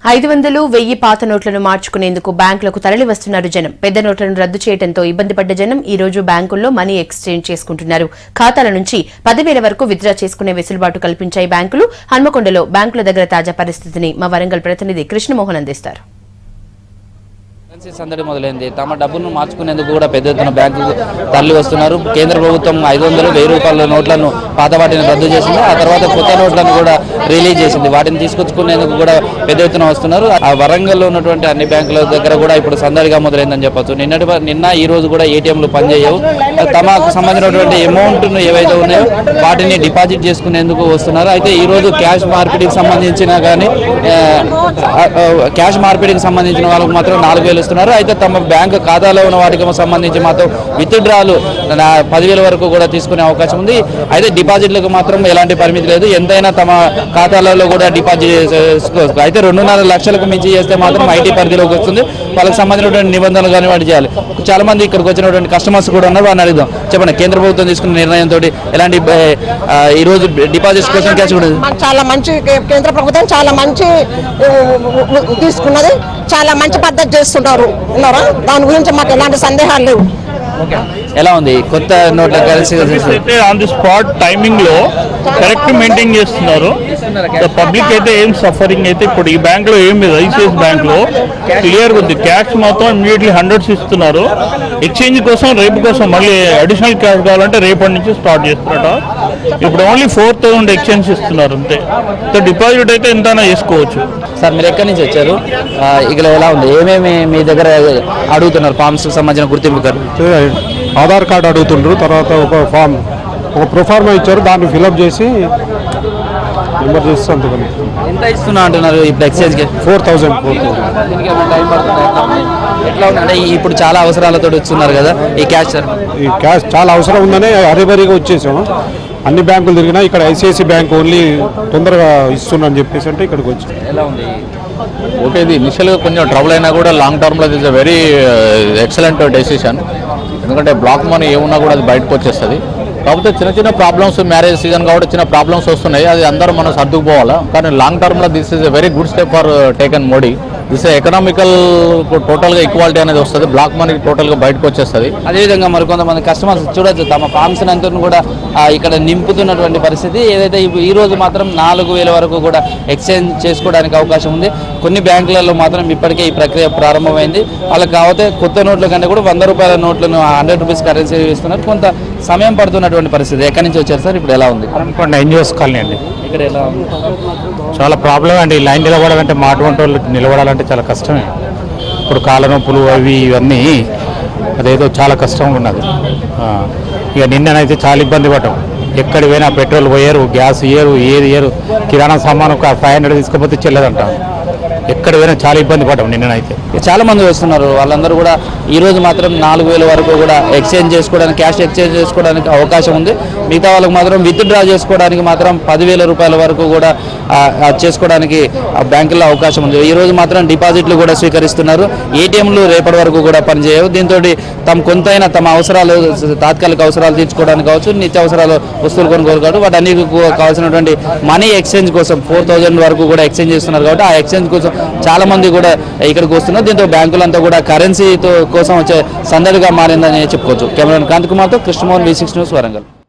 500, 1000 పాత నోట్లను మార్చుకునేందుకు బ్యాంకులకు తరలి వస్తున్నారు జనం. పెద్ద నోట్లను రద్దు చేయడంతో ఇబ్బంది పడ్డ జనం ఈ రోజు బ్యాంకుల్లో మనీ ఎక్స్చేంజ్ చేసుకుంటున్నారు. ఖాతాల నుంచి 10,000 వరకు విత్డ్రా చేసుకునే వెసులుబాటు కల్పించాయి బ్యాంకులు. హన్మకొండలో బ్యాంకుల దగ్గర తాజా పరిస్థితిని మా వరంగల్ ప్రతినిధి కృష్ణమోహన్ అందిస్తారు. సందడి మొదలైంది. తమ డబ్బును మార్చుకునేందుకు కూడా పెద్ద ఎత్తున బ్యాంకుకు తరలి వస్తున్నారు. కేంద్ర ప్రభుత్వం 500, 1000 రూపాయల నోట్లను పాత వాటిని రద్దు చేసింది. ఆ తర్వాత కొత్త నోట్లను కూడా రిలీజ్ చేసింది. వాటిని తీసుకొచ్చుకునేందుకు కూడా పెద్ద ఎత్తున వస్తున్నారు. ఆ వరంగల్లో ఉన్నటువంటి అన్ని బ్యాంకుల దగ్గర కూడా ఇప్పుడు సందడిగా మొదలైందని చెప్పొచ్చు. నిన్న ఈ రోజు కూడా ఏటీఎంలు పనిచేయవు. తమకు సంబంధించినటువంటి అమౌంట్ను ఏవైతే ఉన్నాయో వాటిని డిపాజిట్ చేసుకునేందుకు వస్తున్నారు. అయితే ఈ రోజు క్యాష్ మార్పిడికి సంబంధించిన వాళ్ళకు మాత్రం 4,000 ఇస్తున్నారు. అయితే తమ బ్యాంకు ఖాతాలో ఉన్న వాటికి సంబంధించి మాత్రం విత్డ్రాలు 10,000 వరకు కూడా తీసుకునే అవకాశం ఉంది. అయితే డిపాజిట్లకు మాత్రం ఎలాంటి పరిమితి లేదు. ఎంతైనా తమ ఖాతాలలో కూడా డిపాజిట్ చేసుకోవచ్చు. అయితే 2.5 లక్షలకు మించి చేస్తే మాత్రం ఐటీ పరిధిలోకి వస్తుంది. వాళ్ళకి సంబంధించినటువంటి నిబంధనలు కానీ వాటి చేయాలి. చాలా మంది ఇక్కడికి వచ్చినటువంటి కస్టమర్స్ కూడా ఉన్నారు. వారిని అడుగుదాం. చెప్పండి, కేంద్ర ప్రభుత్వం తీసుకున్న నిర్ణయంతో ఎలాంటి ఈ రోజు డిపాజిట్స్ కోసం క్యాష్ కూడా చాలా మంచి, కేంద్ర ప్రభుత్వం చాలా మంచి తీసుకున్నది, చాలా మంచి పద్ధతి చేస్తుంటారు. దాని గురించి మాకు ఎలాంటి సందేహాలు లేవు. ఎలా ఉంది కొత్త నోట్ల currency? On the spot timing లో కరెక్ట్ మెయింటైన్ చేస్తున్నారు. పబ్లిక్ అయితే ఏం సఫరింగ్ అయితే ఇప్పుడు ఈ బ్యాంక్ లో ఏం లేదు. ఐసిఐసి బ్యాంక్ లో క్లియర్ ఉంది. క్యాష్ మొత్తం ఇమీడియట్లీ 100s ఇస్తున్నారు. ఎక్స్చేంజ్ కోసం రేపు కోసం మళ్ళీ అడిషనల్ క్యాష్ కావాలంటే రేపటి నుంచి స్టార్ట్ చేస్తున్నారట. ఇప్పుడు ఓన్లీ 4,000 ఎక్స్చేంజ్ ఇస్తున్నారు అంతే. డిపాజిట్ అయితే ఎంతైనా చేసుకోవచ్చు. సార్, మీరు ఎక్కడి నుంచి వచ్చారు? ఇక్కడ ఎలా ఉంది? ఏమేమి మీ దగ్గర అడుగుతున్నారు? ఫార్మ్స్ సంబంధించిన గుర్తింపు ఆధార్ కార్డు అడుగుతుండ్రు. తర్వాత ఒక ప్రొఫార్మా ఇచ్చారు, దాన్ని ఫిలప్ చేసి నెంబర్ చేసి అంతకని. ఎంత ఇస్తున్నా అంటున్నారు ఇప్పుడు ఎక్స్చేంజ్కి? 4,000. ఎట్లా ఉందంటే ఇప్పుడు చాలా అవసరాలతో వస్తున్నారు కదా ఈ క్యాష్? ఈ క్యాష్ చాలా అవసరం ఉందని హరిబరిగా వచ్చేసాము. అన్ని బ్యాంకులు తిరిగినా ఇక్కడ ఐసిఐసి బ్యాంక్ ఓన్లీ తొందరగా ఇస్తున్నా అని చెప్పేసి అంటే ఇక్కడికి వచ్చి. ఎలా ఉంది? ఓకే, ఇది ఇనిషియల్గా కొంచెం ట్రబుల్ అయినా కూడా లాంగ్ టర్మ్లో is a very excellent decision. ఎందుకంటే బ్లాక్ మనీ ఏమున్నా కూడా అది బయటకు వచ్చేస్తుంది. కాకపోతే చిన్న ప్రాబ్లమ్స్, మ్యారేజ్ సీజన్ కాబట్టి చిన్న ప్రాబ్లమ్స్ వస్తున్నాయి. అది అందరూ మనం సర్దుకుపోవాలా. కానీ లాంగ్ టర్మ్లో this is a very good step for taken Modi. This economical టోటల్గా ఈక్వాలిటీ అనేది వస్తుంది. బ్లాక్ మనీ టోటల్గా బయటకు వచ్చేస్తుంది. అదేవిధంగా మరికొంతమంది కస్టమర్స్ చూడొచ్చు, తమ ఫామ్స్ అంతా కూడా ఇక్కడ నింపుతున్నటువంటి పరిస్థితి. ఏదైతే ఈ రోజు మాత్రం 4,000 వరకు కూడా ఎక్స్చేంజ్ చేసుకోవడానికి అవకాశం ఉంది. కొన్ని బ్యాంకులలో మాత్రం ఇప్పటికే ఈ ప్రక్రియ ప్రారంభమైంది. వాళ్ళకి కాకపోతే కొత్త నోట్ల కంటే కూడా 100 రూపాయల నోట్లను 100 రూపీస్ కరెన్సీ ఇస్తున్నారు. కొంత సమయం పడుతున్నటువంటి పరిస్థితి. ఎక్కడి నుంచి వచ్చారు సార్? ఇప్పుడు ఎలా ఉంది? ఎన్జిఓస్ కాలనీ అండి. ఇక్కడ ఎలా ఉంది? చాలా ప్రాబ్లం అండి. లైన్ నిలబడాలంటే మా అటువంటి వాళ్ళు నిలబడాలంటే చాలా కష్టమే. ఇప్పుడు కాళ్ళ నొప్పులు అవి ఇవన్నీ అదేదో చాలా కష్టంగా ఉన్నది. ఇక నిన్ననైతే చాలా ఇబ్బంది పడ్డాం. ఎక్కడి పోయినా పెట్రోల్ పోయారు, గ్యాస్ ఇయ్యరు, ఏది ఇయ్యరు. కిరాణా సామాను ఒక 500 తీసుకపోతే చెల్లదంట. ఎక్కడ పోయినా చాలా ఇబ్బంది పడ్డాం నిన్ననైతే. చాలా మంది వస్తున్నారు. వాళ్ళందరూ కూడా ఈ రోజు మాత్రం 4,000 వరకు కూడా ఎక్స్చేంజ్ చేసుకోవడానికి, క్యాష్ ఎక్స్చేంజ్ చేసుకోవడానికి అవకాశం ఉంది. మిగతా వాళ్ళకి మాత్రం విత్డ్రా చేసుకోవడానికి మాత్రం 10,000 రూపాయల వరకు కూడా చేసుకోవడానికి బ్యాంకుల్లో అవకాశం ఉంది. ఈ రోజు మాత్రం డిపాజిట్లు కూడా స్వీకరిస్తున్నారు. ఏటీఎంలు రేపటి వరకు కూడా పనిచేయవు. దీంతో కొంతైనా తమ అవసరాలు, తాత్కాలిక అవసరాలు తీర్చుకోవడానికి కావచ్చు, నిత్యావసరాలు వస్తువులు కొనుగోలు కావచ్చు, వాటి అన్నిటికీ కావాల్సినటువంటి మనీ ఎక్స్చేంజ్ కోసం 4,000 వరకు కూడా ఎక్స్చేంజ్ చేస్తున్నారు. కాబట్టి ఆ ఎక్స్చేంజ్ కోసం చాలా మంది కూడా ఇక్కడికి వస్తున్నారు. దీంతో బ్యాంకులంతా కూడా కరెన్సీ కోసం వచ్చే సందడిగా మారిందని చెప్పుకోవచ్చు. కెమెరామెన్ కాంత్ కుమార్తో కృష్ణమోహన్, V6 న్యూస్, వరంగల్.